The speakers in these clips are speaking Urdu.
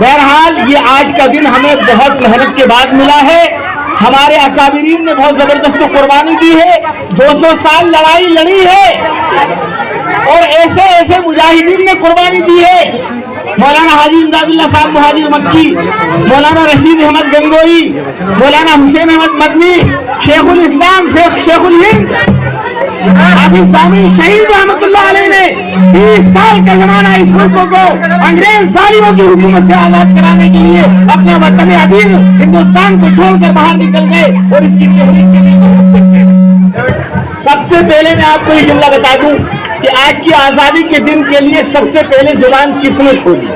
بہرحال یہ آج کا دن ہمیں بہت محنت کے بعد ملا ہے. ہمارے اکابرین نے بہت زبردست قربانی دی ہے. 200 سال لڑائی لڑی ہے اور ایسے ایسے مجاہدین نے قربانی دی ہے. مولانا حاجی امداد اللہ صاحب مہاجر مکی، مولانا رشید احمد گنگوئی، مولانا حسین احمد مدنی، شیخ الاسلام شیخ الہند حافظ ثانی شہید رحمۃ اللہ علیہ نے 20 سال کا زمانہ اس ملک کو انگریز ظالموں کی حکومت سے آزاد کرانے کے لیے اپنے وطن عزیز ہندوستان کو چھوڑ کر باہر نکل گئے اور اس کی تحریک کے لیے. سب سے پہلے میں آپ کو یہ جملہ بتا دوں کہ آج کی آزادی کے دن کے لیے سب سے پہلے زبان کس نے کھولی؟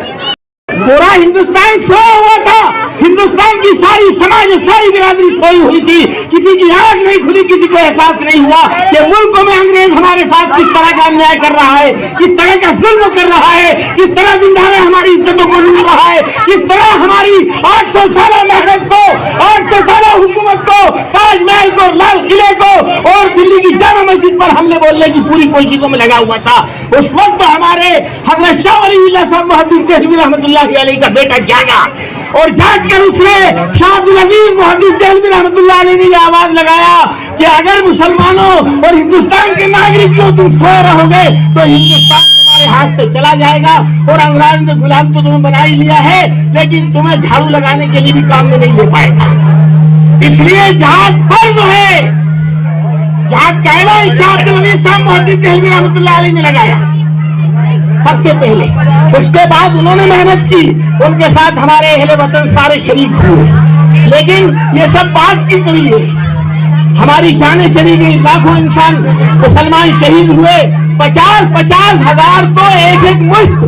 پورا ہندوستان سویا ہوا تھا. ہندوستان کی ساری سماج ساری برادری سوئی ہوئی تھی. کسی کی آنکھ نہیں کھلی، کسی کو احساس نہیں ہوا کہ ملکوں میں انگریز ہمارے ساتھ کس طرح کا انیائے کر رہا ہے، کس طرح کا ظلم کر رہا ہے، کس طرح زندہ میں ہماری عزتوں کو لوٹ رہا ہے، کس طرح ہماری 800 سالہ محنت کو، 800 سالہ حکومت کو، تاج محل کو، لال قلعے کو اور دلی کی جامع مسجد پر حملے بولنے کی پوری کوششوں میں لگا ہوا تھا. اس وقت ہمارے حضرت شاہ ولی اللہ صاحب محدث دہلوی رحمۃ اللہ علیہ کا بیٹا جاگا اور جاگ کر اس نے شاہ عبدالعزیز محدث دہلوی رحمۃ اللہ علیہ نے یہ آواز لگایا کہ اگر مسلمانوں اور ہندوستان کے ناگرکوں تم سو رہو گے تو ہندوستان تمہارے ہاتھ سے چلا جائے گا اور انگریز نے غلام تو تمہیں بنا ہی لیا ہے لیکن تمہیں جھاڑو لگانے کے لیے بھی کام میں نہیں لے پائے گا. اس لیے جہاد فرض ہے. جہاد کا اعلان شاہ عبدالعزیز صاحب محدث دہلوی رحمۃ اللہ علیہ نے لگایا سب سے پہلے. اس کے بعد انہوں نے محنت کی، ان کے ساتھ ہمارے اہل وطن سارے شریک ہوئے. لیکن یہ سب بات کی کڑی ہے. ہماری جانیں چلی گئی، لاکھوں انسان مسلمان شہید ہوئے. 50 ہزار تو ایک مشت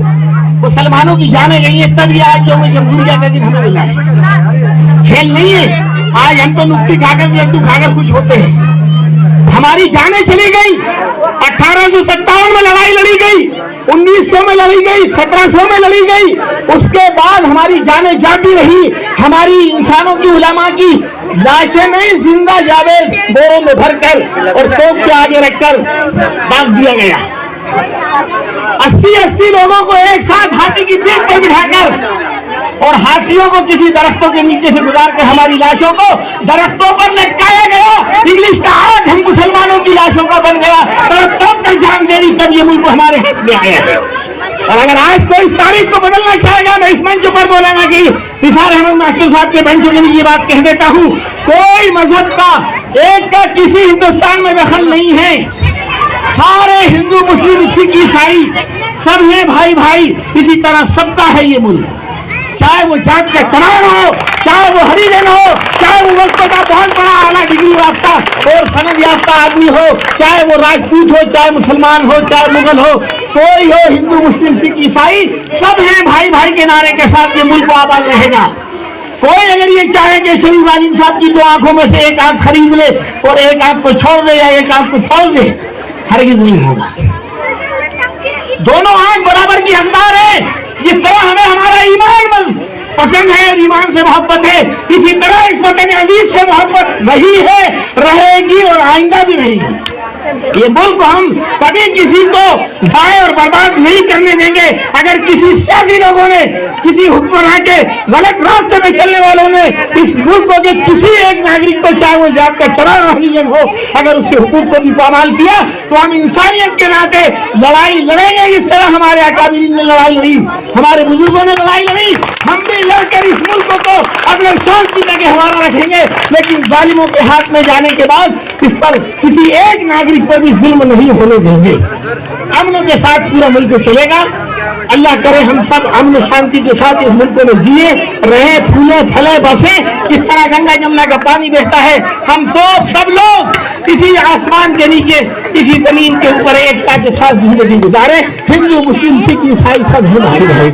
مسلمانوں کی جانیں گئی ہیں. تب یہ آج یوم جمہوریہ کا دن ہمیں ملا ہے. کھیل نہیں ہے. آج ہم تو نکتی کھا کر لڈو کھا کر خوش ہوتے ہیں. ہماری جانیں چلی گئی. 1857 میں لڑائی لڑی گئی، 1900 میں لڑی گئی، 1700 میں لڑی گئی. اس کے بعد ہماری جانیں جاتی رہی. ہماری انسانوں کی علماء کی لاشیں نہیں، زندہ جاوید بوروں میں بھر کر اور توپ کے آگے رکھ کر ڈال دیا گیا. 80 لوگوں کو ایک ساتھ ہاتھی کی پیٹھ پر بٹھا کر اور ہاتھیوں کو کسی درختوں کے نیچے سے گزار کر ہماری لاشوں کو درختوں پر لٹکایا گیا. انگلش کا ہاتھ ہم مسلمانوں کی لاشوں کا بن گیا. تب تک جان دے رہی تب یہ ملک ہمارے ہاتھ میں آیا ہے. اور اگر آج کوئی اس تاریخ کو بدلنا چاہے گا، میں اس منچ پر بولوں گا کہ نثار احمد ماسٹر صاحب کے بینچوں کے لیے یہ بات کہہ دیتا ہوں، کوئی مذہب کا ایک کا کسی ہندوستان میں دخل نہیں ہے. سارے ہندو مسلم سکھ عیسائی سب ہیں بھائی بھائی. اسی طرح سب کا ہے یہ ملک. چاہے وہ جات کا چنان ہو، چاہے وہ ہریجن ہو، چاہے وہ وقت کا بہت بڑا اعلیٰ ڈگری یافتہ اور سند یافتہ آدمی ہو، چاہے وہ راجپوت ہو، چاہے مسلمان ہو، چاہے مغل ہو، کوئی ہو، ہندو مسلم سکھ عیسائی سب ہیں بھائی بھائی کے نعرے کے ساتھ یہ ملک آباد رہے گا. کوئی اگر یہ چاہے کہ شریف عالم صاحب کی 2 آنکھوں میں سے ایک آنکھ خرید لے اور ایک آنکھ کو چھوڑ دے یا ایک آنکھ کو پھوڑ دے، ہرگز نہیں ہوگا. دونوں آنکھ برابر کی حقدار ہے. جس طرح ہمیں ہمارا ایمان پسند ہے اور ایمان سے محبت ہے، اسی طرح اس وطن عزیز سے محبت رہی ہے، رہے گی اور آئندہ بھی رہے گی. یہ ملک ہم کبھی کسی کو ضائع اور برباد نہیں کرنے دیں گے. اگر کسی سیاسی لوگوں نے، کسی حکمران کے غلط راستے میں چلنے والوں نے اس ملک کو کہ کسی ایک ناگرک کو، چاہے وہ ذات کا چران ریلیجن ہو، اگر اس کے حقوق کو بھی پامال کیا تو ہم انسانیت کے ناطے لڑائی لڑیں گے. جس طرح ہمارے اکابرین نے لڑائی لڑی، ہمارے بزرگوں نے لڑائی لڑی، ہم بھی لڑ کر اس ملک کو اپنے شان کی تک حوالہ رکھیں گے. لیکن ظالموں کے ہاتھ میں جانے کے بعد اس پر کسی ایک ناگرک پر بھی ظلم نہیں ہونے دیں گے. امن کے ساتھ پورا ملک چلے گا. اللہ کرے ہم سب امن و شانتی کے ساتھ اس ملک میں جیے، رہیں، پھولے، پھلے، بسیں. اس طرح گنگا جمنا کا پانی بہتا ہے. ہم سب لوگ کسی آسمان کے نیچے، کسی زمین کے اوپر ایکتا کے ساتھ زندگی گزارے. ہندو مسلم سکھ عیسائی سب ہیں بھائی بھائی.